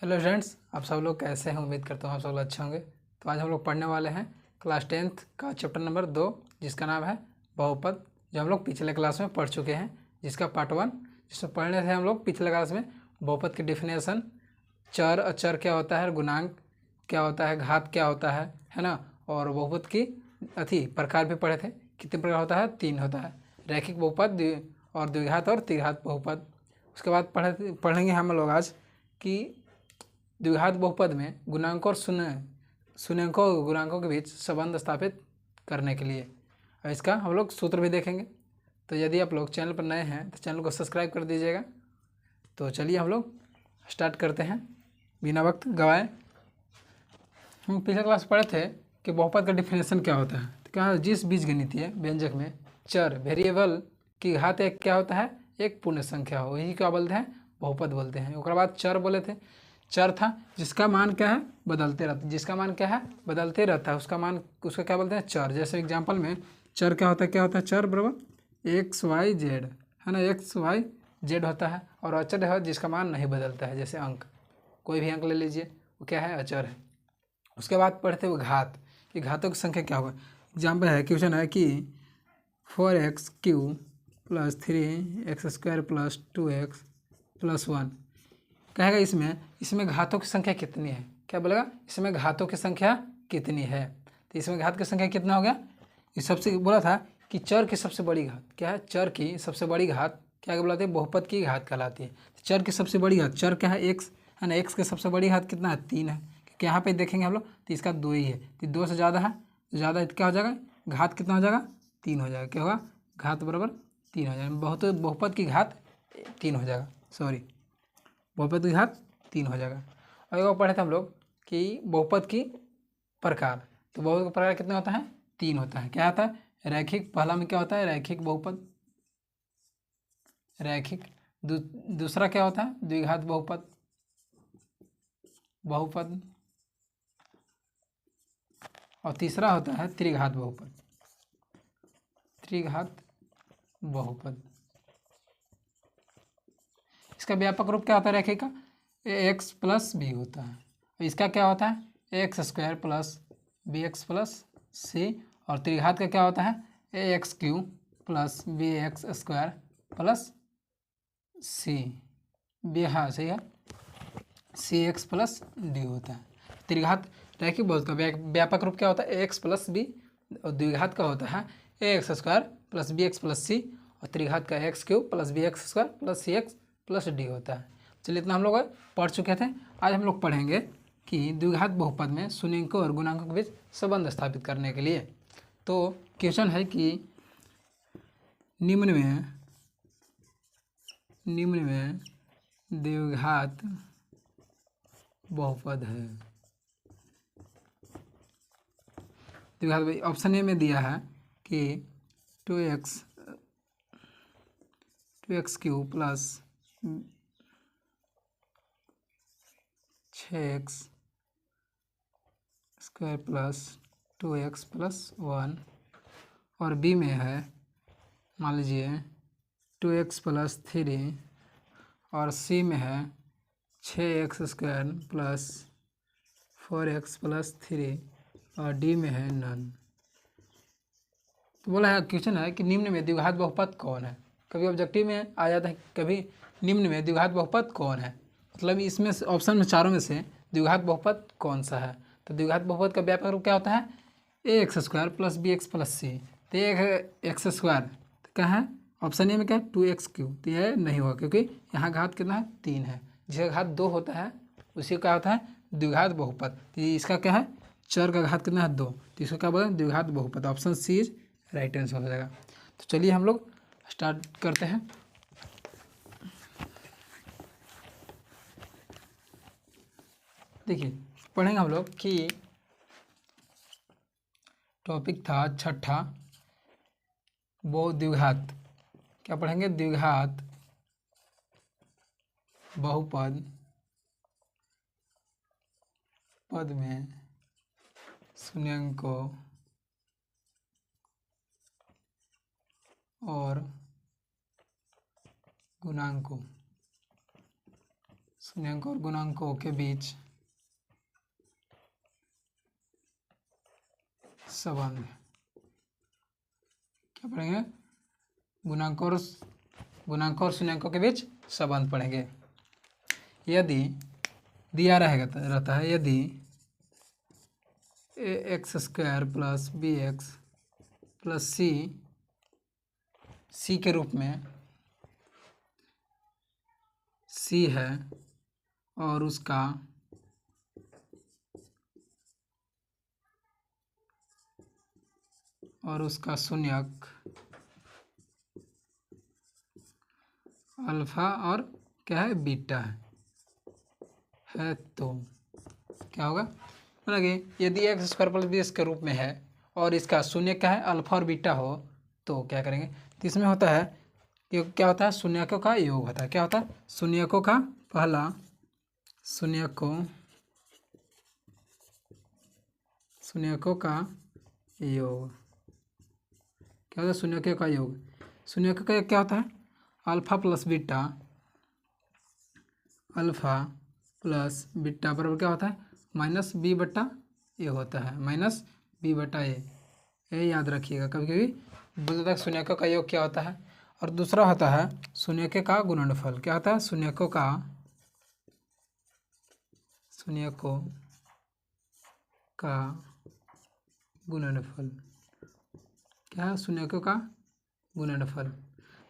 Hello friends, आप सब लोग कैसे हैं? उम्मीद करता हूँ आप सब लोग अच्छे होंगे। तो आज हम लोग पढ़ने वाले हैं क्लास 10th का चैप्टर नंबर 2, जिसका नाम है बहुपद, जो हम लोग पिछले क्लास में पढ़ चुके हैं, जिसका पार्ट 1, जिसमें पढ़ने थे हम लोग पिछले क्लास में बहुपद की डिफिनेशन, चर अचर क्या होता है, गुणांक क्या होता है, घात क्या होता है ना। और बहुपद की प्रकार भी पढ़े थे। कितने प्रकार होता है? 3 होता है, रैखिक बहुपद और द्विघात और त्रिघात बहुपद। उसके बाद पढ़ेंगे हम लोग आज कि द्विघात बहुपद में गुणांकों और शून्यकों और गुणांकों के बीच संबंध स्थापित करने के लिए, और इसका हम लोग सूत्र भी देखेंगे। तो यदि आप लोग चैनल पर नए हैं तो चैनल को सब्सक्राइब कर दीजिएगा। तो चलिए हम लोग स्टार्ट करते हैं बिना वक्त गवाए। हम पिछले क्लास पढ़े थे कि बहुपद का डिफिनेशन क्या होता है। तो क्या, जिस बीजगणितीय व्यंजक में चर वेरिएबल की घात एक क्या होता है, एक पूर्ण संख्या हो, यही क्या बोलते हैं? बहुपद बोलते हैं। उसके बाद चर बोले थे, चर था जिसका मान क्या है, बदलते रहता, जिसका मान क्या है, बदलते रहता है, उसका मान, उसका क्या बोलते हैं? चर। जैसे एग्जांपल में चर क्या होता है, चर बराबर एक्स वाई जेड, है ना, एक्स वाई जेड होता है। और अचर है जिसका मान नहीं बदलता है, जैसे अंक, कोई भी अंक ले लीजिए, वो क्या है? अचर है। उसके बाद पढ़ते हुए घात, कि घातों की संख्या क्या होगा। एग्जाम्पल है, क्वेश्चन है कि 4x³ + 3x² + 2x + 1 कहेगा इसमें घातों की संख्या कितनी है। क्या बोलेगा? इसमें घातों की संख्या कितनी है। तो इसमें घात की संख्या कितना हो गया? ये सबसे बोला था कि चर की सबसे बड़ी घात क्या है, चर की सबसे बड़ी घात क्या बुलाते हैं? बहुपद की घात कहलाती है। चर की सबसे बड़ी घात, चर क्या है? एक्स, है ना। एक्स की सबसे बड़ी घात कितना है? 3 है। क्योंकि यहाँ पे देखेंगे हम लोग तो इसका 2 ही है, तो 2 से ज़्यादा है, ज़्यादा क्या हो जाएगा? घात कितना हो जाएगा? 3 हो जाएगा। क्या होगा? घात बराबर 3 हो जाएगा। बहुपद की घात 3 हो जाएगा, सॉरी, बहुपद की घात 3 हो जाएगा। और एक पढ़े थे हम लोग कि बहुपद की प्रकार, तो बहुपद का प्रकार कितने होता है? 3 होता है। क्या होता है? रैखिक, पहला में क्या होता है? रैखिक बहुपद, रैखिक। दूसरा क्या होता है? द्विघात बहुपद, बहुपद। और तीसरा होता है त्रिघात बहुपद, त्रिघात बहुपद। इसका व्यापक रूप क्या होता है रैखिक का? एक्स प्लस बी होता है। इसका क्या होता है? x² + bx + c। और त्रिघात का क्या होता है? ax³ + bx² + c, बी, हाँ सही है, cx + d होता है। त्रिघात रैखिक बहुपद का व्यापक रूप क्या होता है? ax + b। और द्विघात का होता है ax² + bx + c। और त्रिघात का x³ + bx² + cx + d होता है। चलिए, इतना हम लोग पढ़ चुके थे। आज हम लोग पढ़ेंगे कि द्विघात बहुपद में शून्यकों और गुणांकों के बीच संबंध स्थापित करने के लिए। तो क्वेश्चन है कि निम्न में द्विघात बहुपद है। द्विघात ऑप्शन ए में दिया है कि 2x³ + 6x² + 2x + 1। और बी में है, मान लीजिए 2x + 3। और सी में है 6x² + 4x + 3। और डी में है नन। तो बोला है, क्वेश्चन है कि निम्न में द्विघात बहुपद कौन है। कभी ऑब्जेक्टिव में आ जाता है, कभी निम्न में द्विघात बहुपद कौन है, मतलब इसमें ऑप्शन में चारों में से द्विघात बहुपद कौन सा है। तो द्विघात बहुपद का व्यापक रूप क्या होता है? ax² + bx + c। तो x² तो क्या है? ऑप्शन ए में क्या है? 2x³। तो यह नहीं होगा, क्योंकि यहाँ घात कितना है? 3 है। जिसका घात 2 होता है उसी का होता है द्विघात बहुपद। तो इसका क्या है? चर का घात कितना है? 2। तो इसको क्या बोलते हैं? द्विघात बहुपद। Option C is right answer हो जाएगा। तो चलिए हम लोग स्टार्ट करते हैं। देखिए, पढ़ेंगे हम लोग कि टॉपिक था 6ठा द्विघात। क्या पढ़ेंगे? द्विघात बहुपद पद में शून्यकों और गुणांकों शून्यंक और गुणांकों के बीच संबंध। क्या पढ़ेंगे? गुणांकों और शून्यंकों के बीच संबंध पढ़ेंगे। यदि दिया रहता है यदि ax² plus bx plus c के रूप में c है और उसका शून्यक अल्फा और क्या है, बीटा है तो क्या होगा? मतलब कि यदि x² प्लस bx के रूप में है और इसका शून्य क्या है, अल्फा और बीटा हो, तो क्या करेंगे? तो इसमें होता है कि क्या होता है, शून्यकों का योग होता है। क्या होता है? शून्यकों का पहला शून्यकों का योग। क्या होता है? शून्यकों का योग। शून्यकों का योग क्या होता है? अल्फा प्लस बीटा बराबर क्या होता है? माइनस बी बट्टा ए होता है, माइनस बी बटा ए। ये याद रखिएगा, कभी कभी बोलता है शून्यकों का योग क्या होता है। और दूसरा होता है शून्यकों का गुणनफल। क्या होता है? शून्यकों का गुणनफल। क्या है? शून्यकों का गुणनफल।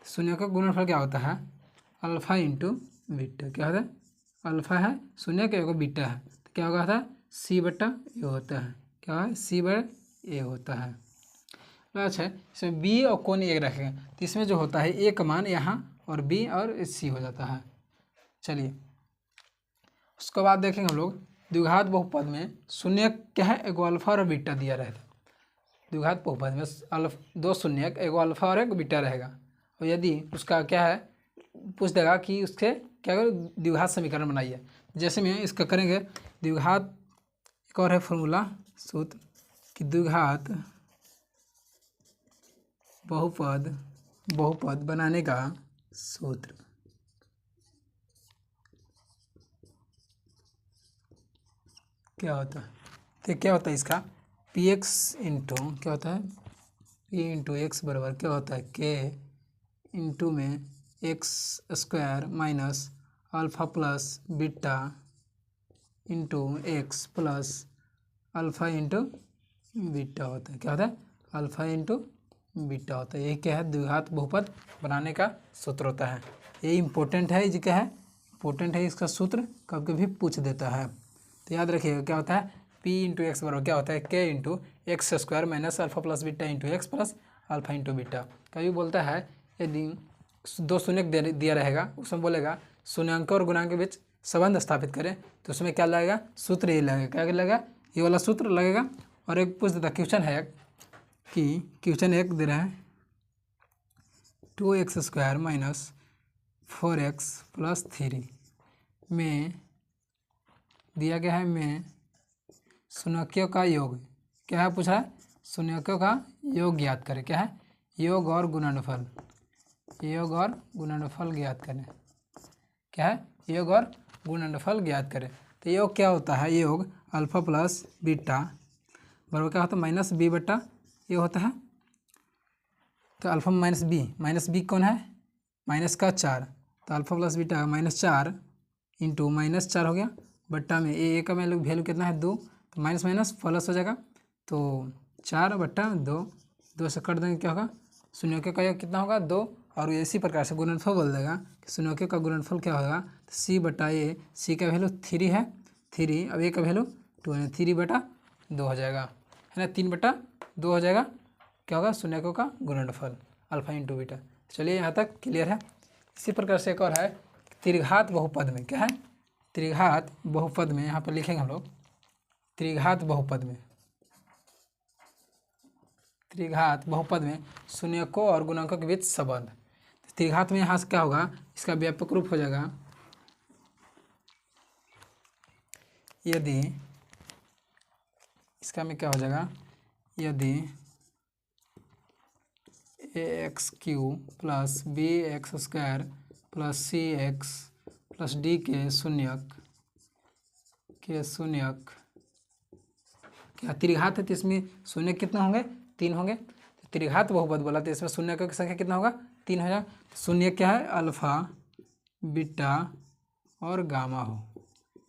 शून्यकों का गुणनफल क्या होता है? Alpha into beta. क्या होता है? अल्फा है शून्य का, एगो बीटा है, तो क्या होगा? था सी बट्टा ए होता है। क्या है? सी बटे ए होता है। अच्छा, इसमें बी और कोण एक रखेंगे तो इसमें जो होता है ए का मान यहाँ और बी और सी हो जाता है। चलिए, उसके बाद देखेंगे हम लोग द्विघात बहुपद में शून्य क्या है, एगो अल्फा और बीटा दिया रहता है। द्विघात बहुपद में दो शून्य, एगो अल्फा और एक बीटा रहेगा। और यदि उसका क्या है, पूछ देगा कि उसके क्या करो, द्विघात समीकरण बनाइए। जैसे में इसका करेंगे द्विघात, एक और है फॉर्मूला सूत्र कि द्विघात बहुपद बनाने का सूत्र। क्या होता है? तो क्या होता है इसका? पी एक्स इंटू क्या होता है, पी इंटू एक्स बराबर क्या होता है, के इंटू में x square minus alpha plus beta into x plus alpha into beta होता है। क्या होता है? अल्फा इंटू बीटा होता है। ये क्या है? द्विघात बहुपद बनाने का सूत्र होता है। ये इम्पोर्टेंट है, ये क्या है, इम्पोर्टेंट है इसका सूत्र, कभी कभी पूछ देता है। तो याद रखिएगा क्या होता है, पी इंटू एक्स बराबर क्या होता है, के into x square minus alpha plus beta into x plus alpha into beta. कभी बोलता है यदि दो शून्य दिया रहेगा, उसमें बोलेगा शून्यंक और गुणांक के बीच संबंध स्थापित करें, तो उसमें क्या लगेगा, सूत्र ये लगेगा। क्या लगेगा? ये वाला सूत्र लगेगा। और एक पूछ देता क्वेश्चन है कि क्वेश्चन एक दे रहा है 2x² माइनस 4x प्लस 3 में दिया गया है में शून्यकों का योग क्या है, पूछा है शून्यकों का योग ज्ञात करें। क्या है? योग और गुणनफल ज्ञात करें। क्या है? योग और गुणनफल ज्ञात करें। तो योग क्या होता है? योग अल्फा प्लस बीटा बराबर क्या होता है, माइनस बी बट्टा ये होता है। तो अल्फा माइनस बी कौन है, माइनस का 4, तो अल्फा प्लस बीटा -4 इंटू -4 हो गया बट्टा में ए का वैल्यू कितना है 2, तो माइनस माइनस प्लस हो जाएगा, तो 4/2, 2 से कट देंगे क्या होगा, शून्यकों का योग कितना होगा 2। और इसी प्रकार से गुणनफल बोल देगा कि शून्यकों का गुणनफल क्या होगा, तो c/a, c का वैल्यू 3 है 3, अब a का वैल्यू 2 है, 3/2 हो जाएगा, है ना, 3/2 हो जाएगा। क्या होगा? शून्यकों का गुणनफल अल्फा इंटू बीटा। चलिए यहाँ तक क्लियर है। इसी प्रकार से एक और है त्रिघात बहुपद में। क्या है? त्रिघात बहुपद में, यहाँ पर लिखेंगे हम लोग त्रिघात बहुपद में शून्यकों और गुणांकों के बीच संबंध। त्रिघात में यहाँ से क्या होगा, इसका व्यापक रूप हो जाएगा यदि, इसका में क्या हो जाएगा, यदि ax³ plus bx² plus cx plus D के शून्यक क्या त्रिघात है तो इसमें शून्य कितना होंगे 3 होंगे। तो त्रिघात बहुपद बोला तो इसमें शून्य की संख्या कितना होगा 3 हो जाएगा। शून्य क्या है अल्फा बीटा और गामा हो,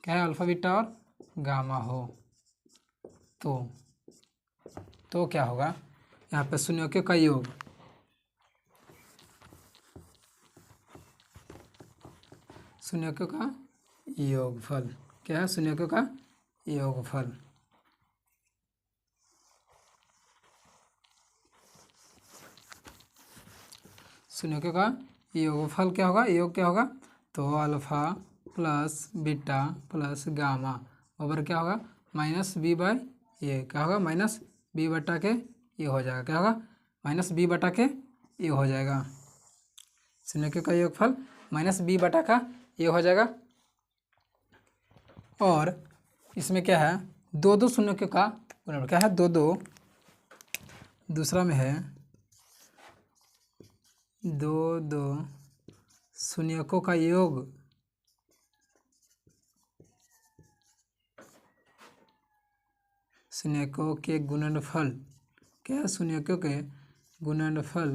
क्या है अल्फा बीटा और गामा हो। तो क्या होगा यहाँ पे शून्यों का योग, शून्यों का योगफल, क्या है शून्यों का योगफल। शून्यों का योगफल क्या होगा, योग क्या होगा तो alpha plus beta plus gamma over क्या होगा माइनस बी बाय ए, क्या होगा माइनस बी बटा के ये हो जाएगा, क्या होगा माइनस बी बटा के ये हो जाएगा। शून्यों का योगफल माइनस बी बटा का ये हो जाएगा। और इसमें क्या है 2 शून्यों का गुणनफल, क्या है 2 दूसरा में है 2 शून्यों का योग शून्यों के गुणनफल, क्या है शून्यों के गुणनफल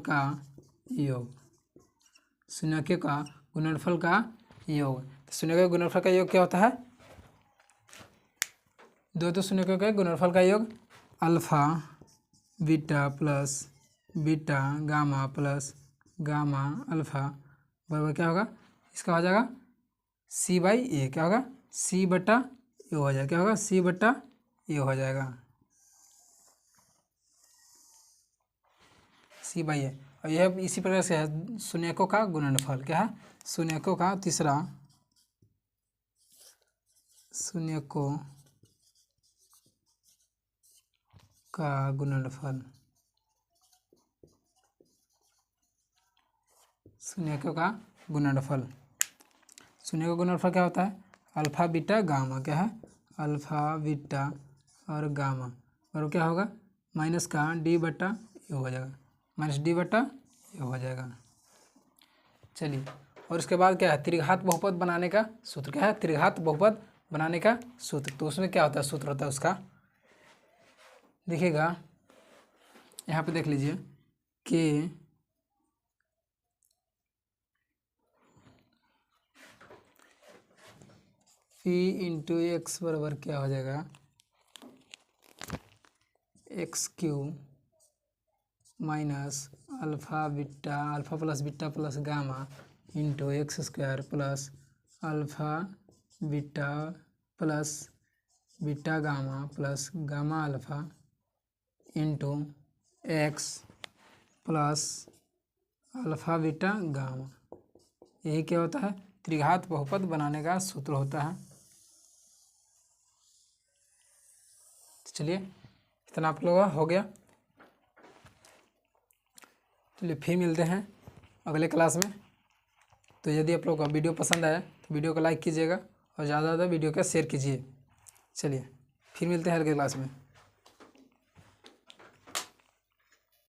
का योग, शून्यों का गुणनफल का योग। तो शून्यों के गुणनफल का योग क्या होता है 2 शून्यों के गुणनफल का योग alpha beta plus beta gamma plus gamma alpha बराबर क्या होगा इसका हो जाएगा सी बाई ए, क्या होगा सी बटा ए हो जाएगा, क्या होगा सी बटा ए हो जाएगा सी बाई ए। और यह इसी प्रकार से है शून्यों का गुणनफल, क्या है शून्यों का तीसरा शून्यों का गुणनफल, शून्यों का गुणनफल। शून्य का गुणनफल क्या होता है अल्फा बीटा गामा, क्या है अल्फा बीटा और गामा और क्या होगा माइनस का डी बटा ये हो जाएगा, माइनस डी बटा ये हो जाएगा। चलिए और उसके बाद क्या है त्रिघात बहुपद बनाने का सूत्र, क्या है त्रिघात बहुपद बनाने का सूत्र। तो उसमें क्या होता है सूत्र होता है उसका देखिएगा यहाँ पे देख लीजिए कि पी इंटू एक्स बराबर क्या हो जाएगा x Q minus alpha plus beta plus gamma into x square plus alpha beta plus beta gamma plus gamma alpha into x plus alpha beta gamma. यही क्या होता है त्रिघात बहुपद बनाने का सूत्र होता है। चलिए इतना आप लोगों का हो गया। चलिए फिर मिलते हैं अगले क्लास में। तो यदि आप लोगों का वीडियो पसंद आया तो वीडियो को लाइक कीजिएगा और ज़्यादा से ज़्यादा वीडियो को शेयर कीजिए। चलिए फिर मिलते हैं अगले क्लास में।